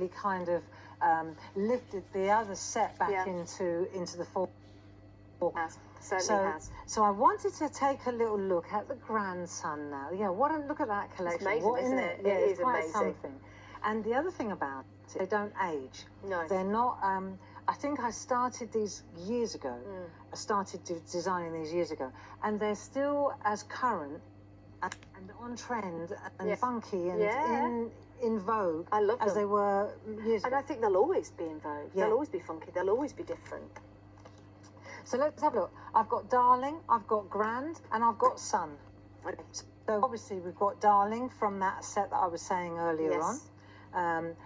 kind of lifted the other set back into the fold. Certainly has. So I wanted to take a little look at the grandson now. Yeah, look at that collection. It's amazing, isn't it? Yeah, It it's is quite amazing. something. And the other thing about it, they don't age. No. They're not. I think I started these years ago. I started designing these years ago, and they're still as current and on trend and funky and in vogue as they were years ago. And I think they'll always be in vogue. They'll always be funky. They'll always be different. So let's have a look. I've got Darling, I've got Grand, and I've got Sun. Okay. So obviously we've got Darling from that set that I was saying earlier on.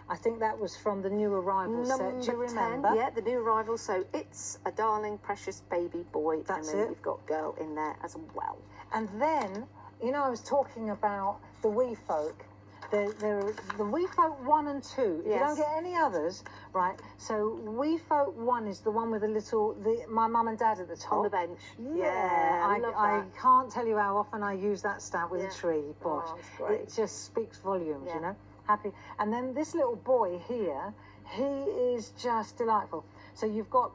I think that was from the New Arrival set. Do you remember? 10, yeah, the New Arrival. So it's a darling, precious baby boy. That's and then it. You've got girl in there as well. And then, I was talking about the Wee Folk. The Wee Folk 1 and 2. If you don't get any others, right? So Wee Folk 1 is the one with my mum and dad at the top. On the bench. Yeah, I love that. I can't tell you how often I use that stamp with a tree. Gosh, it's great. it just speaks volumes, Happy. And then this little boy here, he is just delightful. So you've got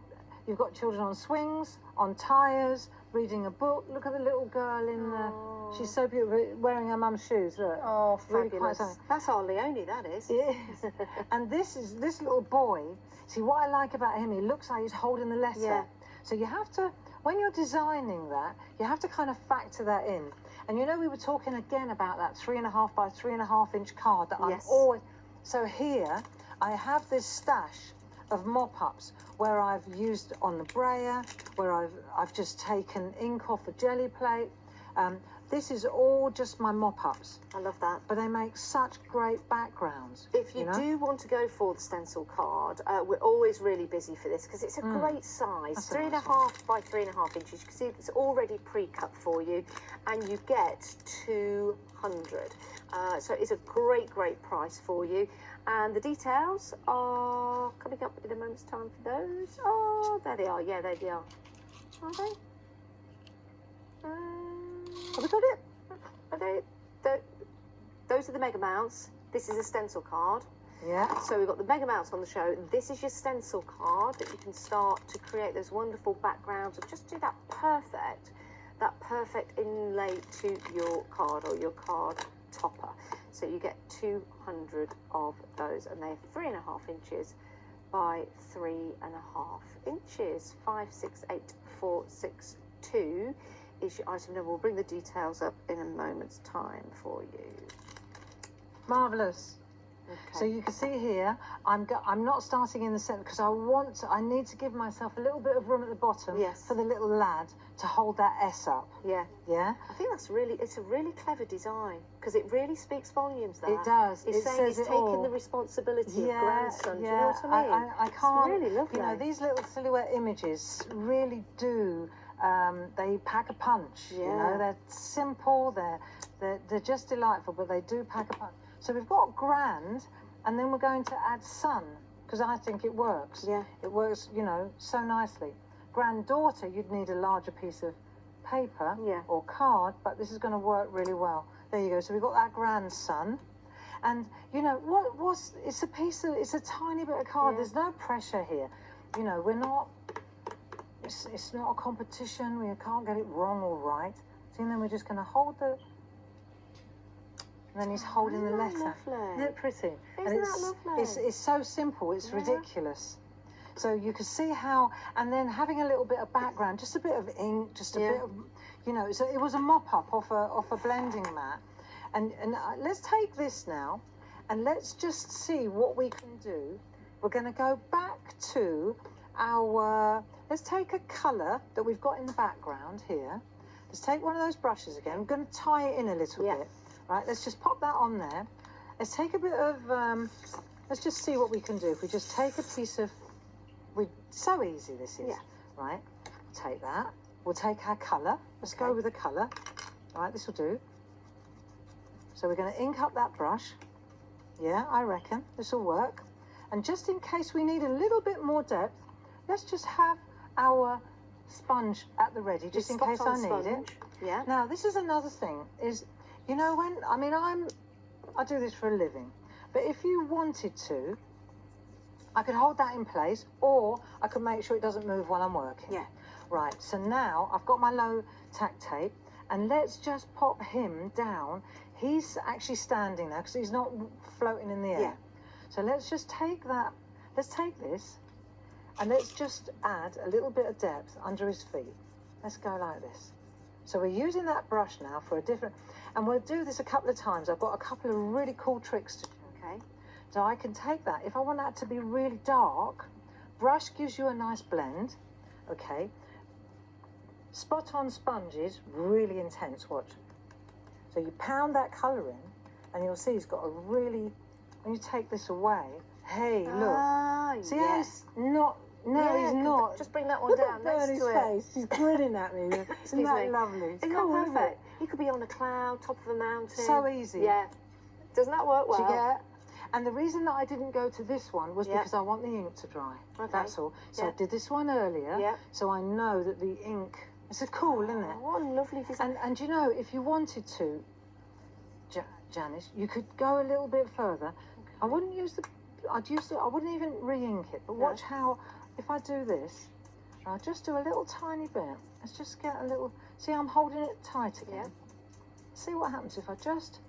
children on swings, on tyres, reading a book. Look at the little girl in the. She's so beautiful, wearing her mum's shoes. Look. Oh, really fabulous. That's our Leonie, that is. It is. And this little boy. See, what I like about him, he looks like he's holding the letter. Yeah. So you have to, when you're designing that, you have to kind of factor that in. And we were talking again about that 3.5 by 3.5 inch card that I'm always. So here, I have this stash of mop-ups where I've used on the brayer, where I've just taken ink off a jelly plate. This is all just my mop-ups. I love that. But they make such great backgrounds. If you do want to go for the stencil card, we're always really busy for this because it's a great size. 3.5 by 3.5 inches. You can see it's already pre-cut for you, and you get 200. So it's a great price for you. And the details are coming up in a moment's time for those. Oh, there they are. Yeah, there they are. Are they? Have we got it? Are they? Those are the Mega Mounts. This is a stencil card. Yeah. So we've got the Mega Mounts on the show. This is your stencil card that you can start to create those wonderful backgrounds and just do that perfect inlay to your card or your card topper. So you get 200 of those, and they're 3.5 inches by 3.5 inches. 568462 is your item number. We'll bring the details up in a moment's time for you. Marvellous. Okay. So you can see here, I'm not starting in the centre because I need to give myself a little bit of room at the bottom for the little lad to hold that S up. Yeah. Yeah? I think it's a really clever design because it really speaks volumes there. It does. It's saying he's taking the responsibility of grandson. Do you know what I mean? I can't. It's really lovely. These little silhouette images really do. They pack a punch. They're simple. They're just delightful, but they do pack a punch. So we've got Grand, and then we're going to add Sun because I think it works. Yeah. It works, so nicely. Granddaughter, you'd need a larger piece of paper or card, but this is going to work really well. There you go. So we've got that grandson. And it's a tiny bit of card. There's no pressure here. We're not, it's not a competition. We can't get it wrong or right. So then we're just going to hold the, and then he's holding the letter. Lovely. Isn't it pretty? Isn't that lovely? It's so simple. It's ridiculous. So you can see how, and then having a little bit of background, just a bit of ink, just a bit of, so it was a mop-up off a blending mat. And let's take this now, and let's just see what we can do. We're going to go back to let's take a colour that we've got in the background here. Let's take one of those brushes again. I'm going to tie it in a little bit. Right, let's just pop that on there. Let's take a bit of, let's just see what we can do. If we just take a piece of, so easy this is, right? Take that. We'll take our colour. Let's go with the colour. All right, this will do. So we're going to ink up that brush. Yeah, I reckon this will work. And just in case we need a little bit more depth, let's just have our sponge at the ready, just in case I need it. Yeah. Now, this is another thing, is, I do this for a living, but if you wanted to, I could hold that in place, or I could make sure it doesn't move while I'm working. Yeah. Right, so now I've got my low tack tape, and let's just pop him down. He's actually standing now because he's not floating in the air. Yeah. So let's just take that, let's take this, and let's just add a little bit of depth under his feet. Let's go like this. So we're using that brush now for a different, and we'll do this a couple of times. I've got a couple of really cool tricks to do. Okay. So I can take that, if I want that to be really dark, brush gives you a nice blend, okay? Spot on sponges, really intense, watch. So you pound that colour in, and you'll see he's got a really, when you take this away, hey, look. Ah, See yes. how he's not, no, Yeah, he's not. Just bring that one Look down at next Bernie's to it. face, he's grinning at me. Isn't Excuse that me. lovely? It's Isn't cool, that isn't perfect? it? You could be on a cloud, top of a mountain. So easy. Yeah. Doesn't that work well? Do you get? And the reason that I didn't go to this one was Yeah. because I want the ink to dry. Okay. That's all. So Yeah. I did this one earlier. Yeah. So I know that the ink. It's cool, isn't it? Oh, what a lovely design. And you know, if you wanted to, Janice, you could go a little bit further. I wouldn't use the. I'd use the. I wouldn't even re-ink it. But No. watch how, if I do this, I'll just do a little tiny bit. Let's just get a little. See, I'm holding it tight again. Yeah. See what happens if I just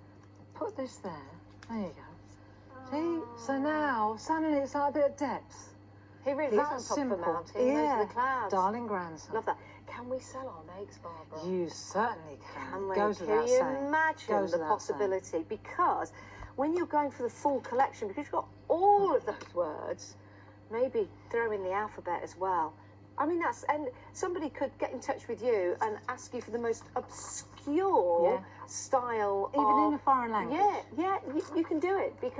put this there. There you go. See? So now, suddenly it's like a bit of depth. He really That is on top simple. of a mountain. Those are the clouds. Darling grandson. Love that. Can we sell our makes, Barbara? You certainly can. Can we? Goes Can without you saying. imagine Goes the without saying. possibility? Because when you're going for the full collection, because you've got all of those words, maybe throw in the alphabet as well. I mean, and somebody could get in touch with you and ask you for the most obscure Yeah. style Even of, in a foreign language. yeah, you can do it because